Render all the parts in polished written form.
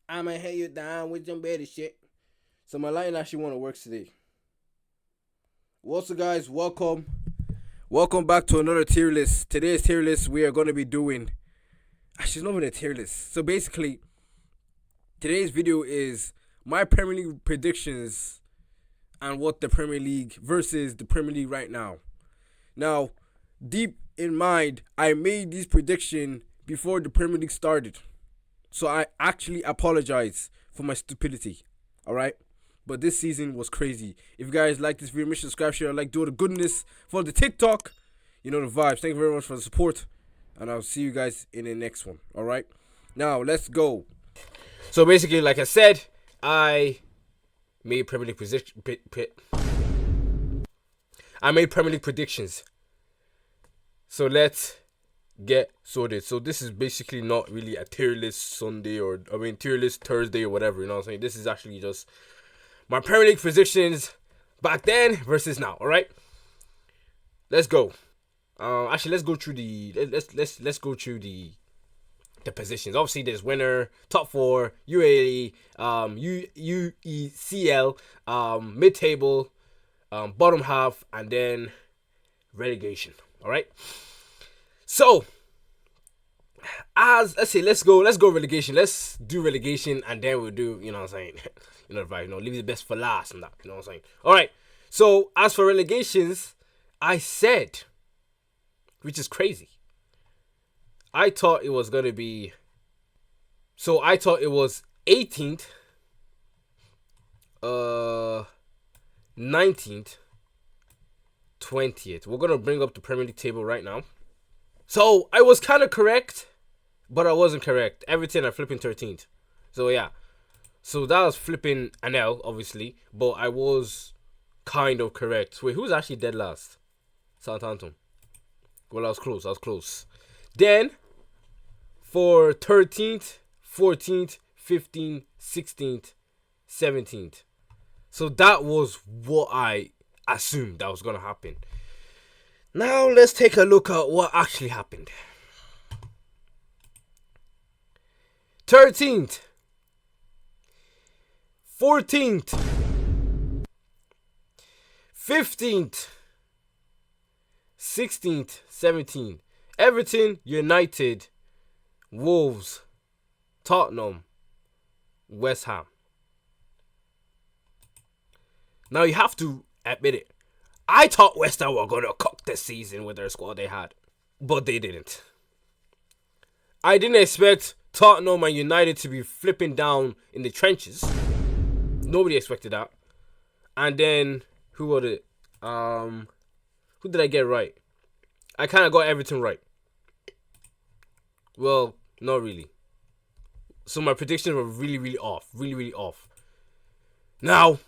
I'ma head you down with some better shit. So my line actually want to work today. What's up, guys? Welcome back to another tier list. Today's tier list we are going to be doing. Actually, it's not even a tier list. So basically, today's video is my Premier League predictions and what the Premier League versus the Premier League right now. Now, deep in mind, I made these predictions before the Premier League started. So I actually apologize for my stupidity. Alright? But this season was crazy. If you guys like this video, make sure to subscribe, share, like, do the goodness for the TikTok. You know the vibes. Thank you very much for the support. And I'll see you guys in the next one. Alright? Now, let's go. So basically, like I said, I made Premier League predictions. So let's get sorted. So this is basically not really a tier list Sunday tier list Thursday or whatever, you know what I'm saying? This is actually just my Premier League predictions back then versus now, alright? Let's go. Actually let's go through let's go through the positions. Obviously there's winner, top four, UAE, UECL, mid table, bottom half, and then relegation. Alright? So, let's go relegation. Let's do relegation and then we'll do, you know what I'm saying? You know, right, leave the best for last and that, you know what I'm saying? Alright, so as for relegations, I said, which is crazy, I thought it was 18th, 19th, 20th. We're gonna bring up the Premier League table right now. So I was kind of correct, but I wasn't correct. Everything I flipping 13th. So yeah. So that was flipping an L, obviously, but I was kind of correct. Wait, who's actually dead last? Southampton. Well, I was close. Then for 13th, 14th, 15th, 16th, 17th. So that was what I assumed that was gonna happen. Now let's take a look at what actually happened. 13th, 14th, 15th, 16th, 17th. Everton, United, Wolves, Tottenham, West Ham. Now you have to admit it. I thought West Ham were going to cook this season with their squad they had. But they didn't. I didn't expect Tottenham and United to be flipping down in the trenches. Nobody expected that. And then, who was it? Who did I get right? I kind of got everything right. Well, not really. So my predictions were really off. Really off. Now,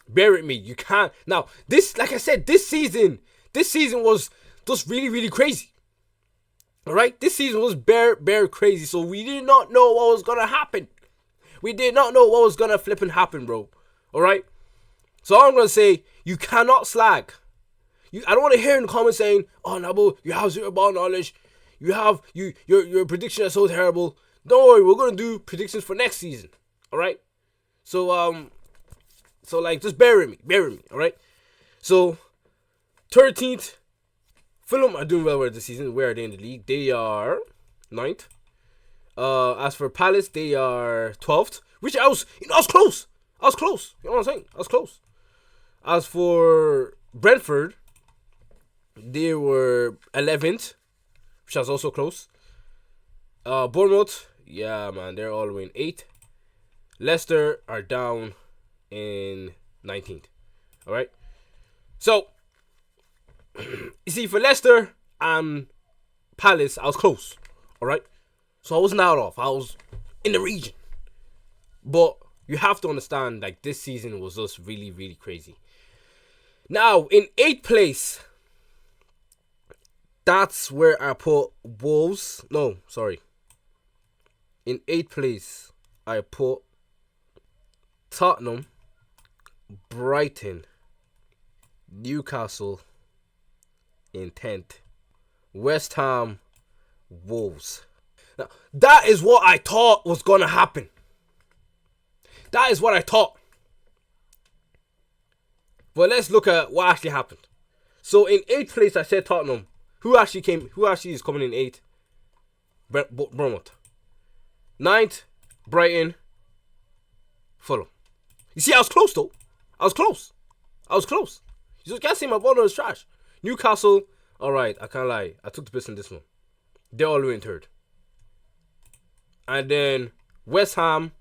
bear with me. You can't. Now, like I said, this season was just really crazy. Alright? This season was bare crazy. So we did not know what was gonna happen. We did not know what was gonna flipping happen, bro. Alright? So all I'm gonna say, you cannot slag. I don't want to hear in the comments saying, "Oh, Nabo, you have zero ball knowledge. Your predictions are so terrible." Don't worry, we're gonna do predictions for next season. Alright? So like, just bear with me, alright? So 13th, Fulham are doing well this season. Where are they in the league? They are 9th. As for Palace, they are 12th, which I was close. You know what I'm saying? I was close. As for Brentford, they were 11th, which was also close. Bournemouth, yeah, man, they're all the way in 8th. Leicester are down in 19th. Alright? So, you see, for Leicester and Palace, I was close. Alright? So I wasn't out off. I was in the region. But you have to understand, like, this season was just really crazy. Now, in 8th place, that's where I put Wolves. No, sorry. In 8th place, I put Tottenham, Brighton, Newcastle in 10th, West Ham, Wolves. Now, that is what I thought was going to happen. That is what I thought. But let's look at what actually happened. So in 8th place, I said Tottenham. Who actually is coming in 8th? Bournemouth. 9th, Brighton. Fulham. You see, I was close though. I was close. You just can't say my ball is trash. Newcastle. Alright, I can't lie. I took the piss in this one. They're all the way in 3rd. And then West Ham.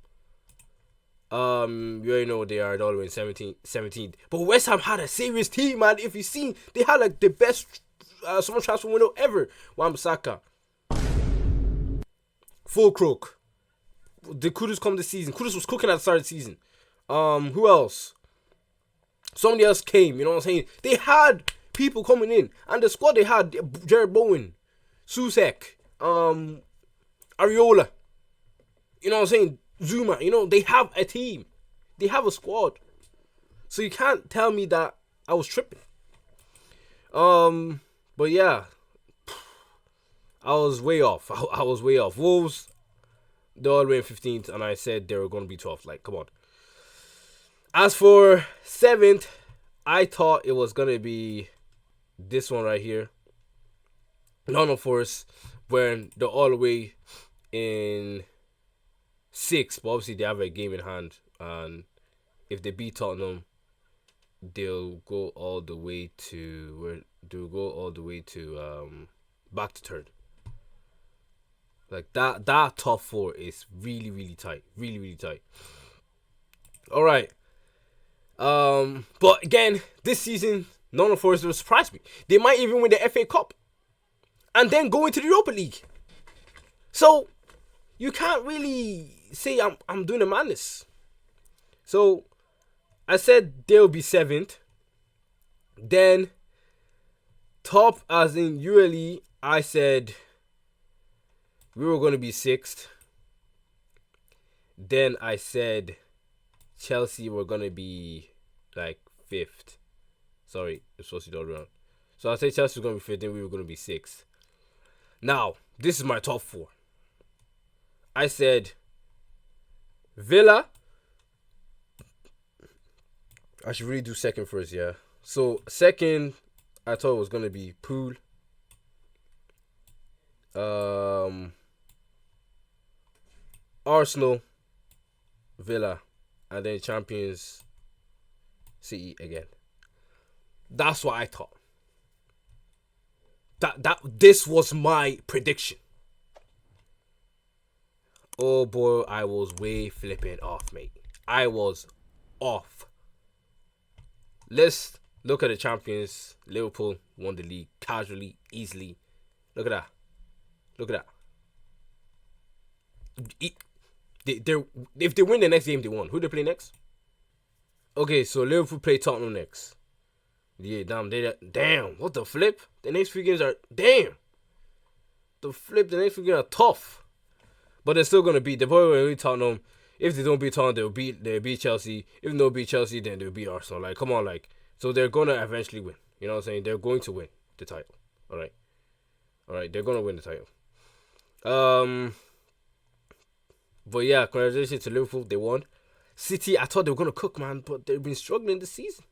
You already know what they are. They're all the way in 17th. But West Ham had a serious team, man. If you see, they had like the best summer transfer window ever. Wan-Bissaka. Full crook. The Kudus come this season. Kudus was cooking at the start of the season. Who else? Somebody else came, you know what I'm saying? They had people coming in. And the squad they had, Jared Bowen, Susek, Areola. You know what I'm saying? Zuma, you know, they have a team. They have a squad. So you can't tell me that I was tripping. But yeah. I was way off. I was way off. Wolves, they're all the way in 15th, and I said they were going to be 12th. Like, come on. As for 7th, I thought it was going to be this one right here. Nottingham Forest, when they're all the way in 6th, but obviously they have a game in hand, and if they beat Tottenham, they'll go all the way to back to 3rd. Like that top 4 is really, really tight. Really, really tight. Alright. But again, this season, Nottingham Forest will surprise me. They might even win the FA Cup. And then go into the Europa League. So you can't really say I'm doing a madness. So I said they'll be 7th. Then top as in ULE, I said we were going to be 6th. Then I said Chelsea were going to be like 5th. Sorry, it's supposed to be all around. So I said Chelsea was going to be 5th, then we were going to be 6th. Now, this is my top 4. I said Villa. I should really do 2nd first, yeah. So 2nd, I thought it was going to be Pool. Arsenal, Villa, and then Champions City again. That's what I thought. This was my prediction. Oh boy, I was way flipping off, mate. I was off. Let's look at the champions. Liverpool won the league casually, easily. Look at that. Look at that. If they win the next game, they won. Who they play next? Okay, so Liverpool play Tottenham next. Yeah, damn. What the flip? The next few games are the next few games are tough. But they're still gonna beat. They're probably gonna beat Tottenham. If they don't beat Tottenham, they'll beat Chelsea. If they don't beat Chelsea, then they'll beat Arsenal. Like, come on, like, so they're gonna eventually win. You know what I'm saying? They're going to win the title. Alright, they're gonna win the title. But yeah, congratulations to Liverpool. They won. City, I thought they were gonna cook, man, but they've been struggling this season.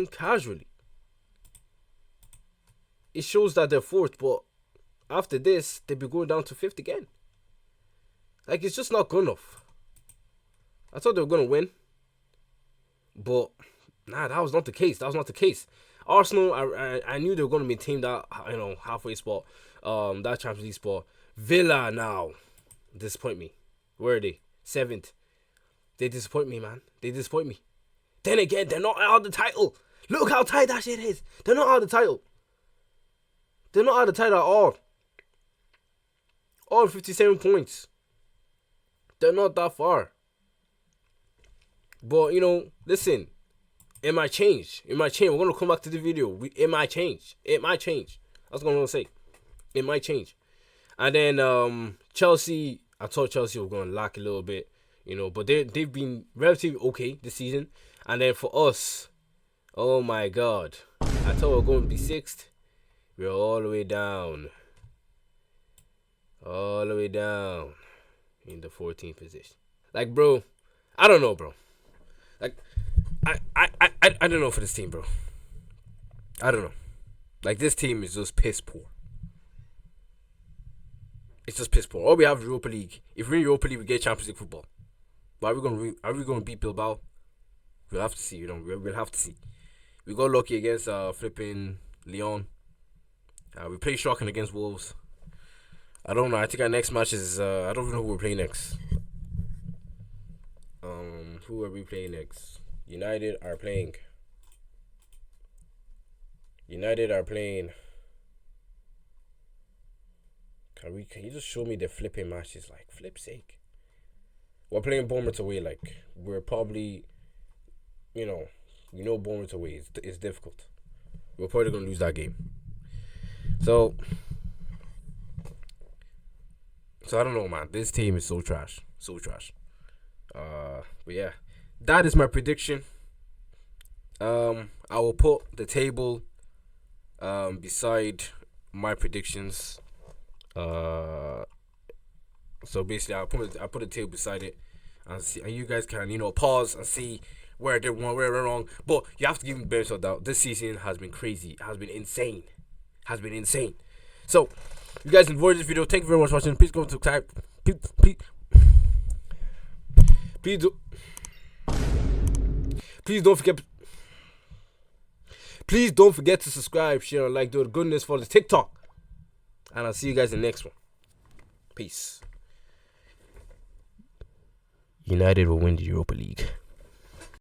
Casually. It shows that they're 4th, but after this, they'll be going down to 5th again. Like, it's just not good enough. I thought they were gonna win, but nah, that was not the case. Arsenal, I knew they were gonna maintain that, you know, halfway spot, that Champions League spot. Villa now disappoint me. Where are they? 7th. They disappoint me, man. Then again, they're not out of the title. Look how tight that shit is. They're not out of the title. They're not out of the title at all. All 57 points. They're not that far. But, you know, listen. It might change. We're going to come back to the video. It might change. That's what I'm going to say. It might change. And then Chelsea, I thought Chelsea were going to lack a little bit, you know, but they've been relatively okay this season. And then for us, oh my God, I thought we were going to be 6th. We're all the way down. In the 14th position. Like, bro, I don't know, bro. Like, I don't know for this team, bro. I don't know. Like, this team is just piss poor. It's just piss poor. All we have is Europa League. If we're in Europa League, we get Champions League football. But are we gonna beat Bilbao? We'll have to see. We'll have to see. We got lucky against flipping Lyon. We play shocking against Wolves. I don't know. I think our next match is I don't know who we're playing next. Who are we playing next? United are playing. Can you just show me the flipping matches? Like, flip's sake. We're playing Bournemouth away. Like, we're probably, Bournemouth away is difficult. We're probably gonna lose that game. So I don't know, man. This team is so trash. But yeah, that is my prediction. I will put the table beside my predictions. So basically, I put a table beside it, and you guys can pause and see where they're wrong. But you have to give me benefit of doubt. This season has been crazy. It has been insane. So, you guys enjoyed this video. Thank you very much for watching. Please go to type. Please don't forget. Please don't forget to subscribe, share, and like. Do the goodness for the TikTok. And I'll see you guys in the next one. Peace. United will win the Europa League.